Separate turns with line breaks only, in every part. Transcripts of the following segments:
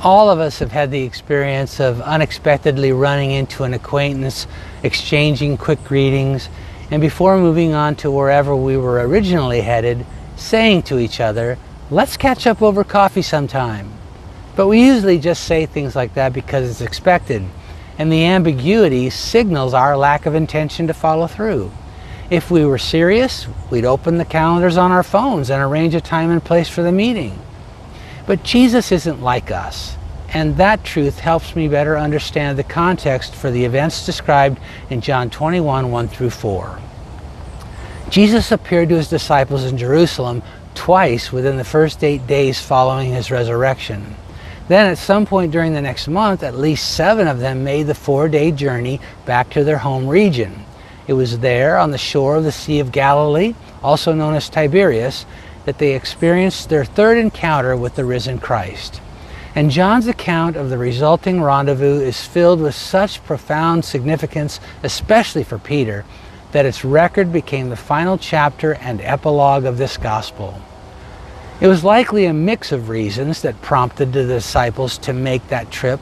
All of us have had the experience of unexpectedly running into an acquaintance, exchanging quick greetings, and before moving on to wherever we were originally headed, saying to each other, "Let's catch up over coffee sometime." But we usually just say things like that because it's expected, and the ambiguity signals our lack of intention to follow through. If we were serious, we'd open the calendars on our phones and arrange a time and place for the meeting. But Jesus isn't like us, and that truth helps me better understand the context for the events described in John 21, 1 through 4. Jesus appeared to his disciples in Jerusalem twice within the first 8 days following his resurrection. Then at some point during the next month, at least 7 of them made the 4-day journey back to their home region. It was there on the shore of the Sea of Galilee, also known as Tiberias, that they experienced their third encounter with the risen Christ. And John's account of the resulting rendezvous is filled with such profound significance, especially for Peter, that its record became the final chapter and epilogue of this gospel. It was likely a mix of reasons that prompted the disciples to make that trip.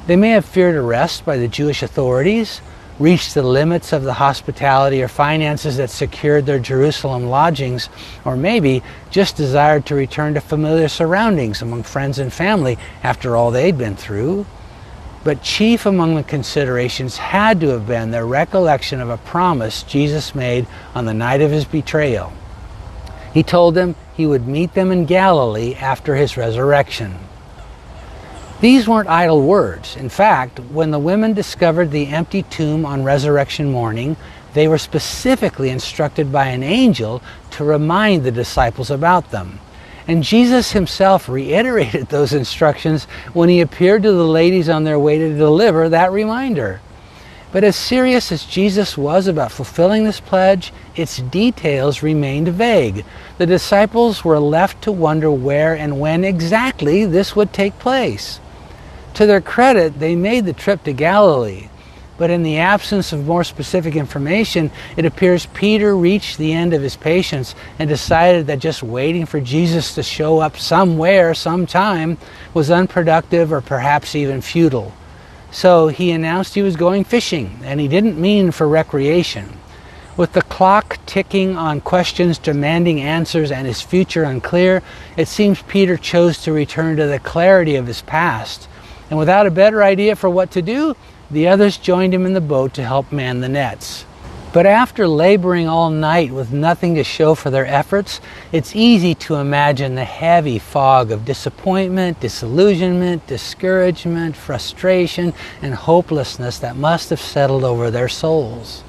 They may have feared arrest by the Jewish authorities, reached the limits of the hospitality or finances that secured their Jerusalem lodgings, or maybe just desired to return to familiar surroundings among friends and family after all they'd been through. But chief among the considerations had to have been their recollection of a promise Jesus made on the night of his betrayal. He told them he would meet them in Galilee after his resurrection. These weren't idle words. In fact, when the women discovered the empty tomb on resurrection morning, they were specifically instructed by an angel to remind the disciples about them. And Jesus himself reiterated those instructions when he appeared to the ladies on their way to deliver that reminder. But as serious as Jesus was about fulfilling this pledge, its details remained vague. The disciples were left to wonder where and when exactly this would take place. To their credit, they made the trip to Galilee, but in the absence of more specific information, it appears Peter reached the end of his patience and decided that just waiting for Jesus to show up somewhere, sometime, was unproductive or perhaps even futile. So he announced he was going fishing, and he didn't mean for recreation. With the clock ticking on questions demanding answers and his future unclear, it seems Peter chose to return to the clarity of his past. And without a better idea for what to do, the others joined him in the boat to help man the nets. But after laboring all night with nothing to show for their efforts, it's easy to imagine the heavy fog of disappointment, disillusionment, discouragement, frustration, and hopelessness that must have settled over their souls.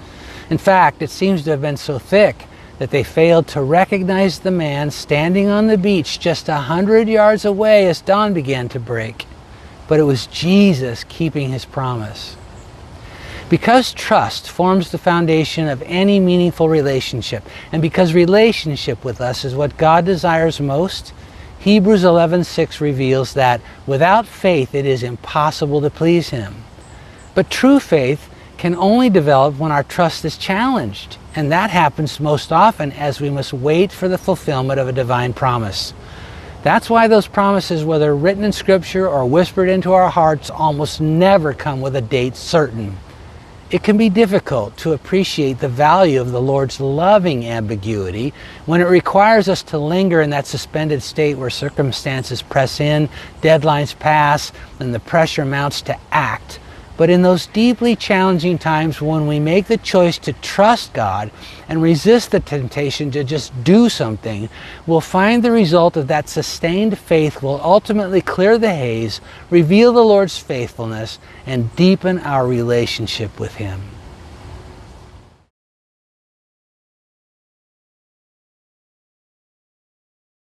In fact, it seems to have been so thick that they failed to recognize the man standing on the beach just 100 yards away as dawn began to break. But it was Jesus keeping his promise. Because trust forms the foundation of any meaningful relationship, and because relationship with us is what God desires most, Hebrews 11:6 reveals that without faith it is impossible to please him. But true faith can only develop when our trust is challenged, and that happens most often as we must wait for the fulfillment of a divine promise. That's why those promises, whether written in Scripture or whispered into our hearts, almost never come with a date certain. It can be difficult to appreciate the value of the Lord's loving ambiguity when it requires us to linger in that suspended state where circumstances press in, deadlines pass, and the pressure mounts to act. But in those deeply challenging times when we make the choice to trust God and resist the temptation to just do something, we'll find the result of that sustained faith will ultimately clear the haze, reveal the Lord's faithfulness, and deepen our relationship with him.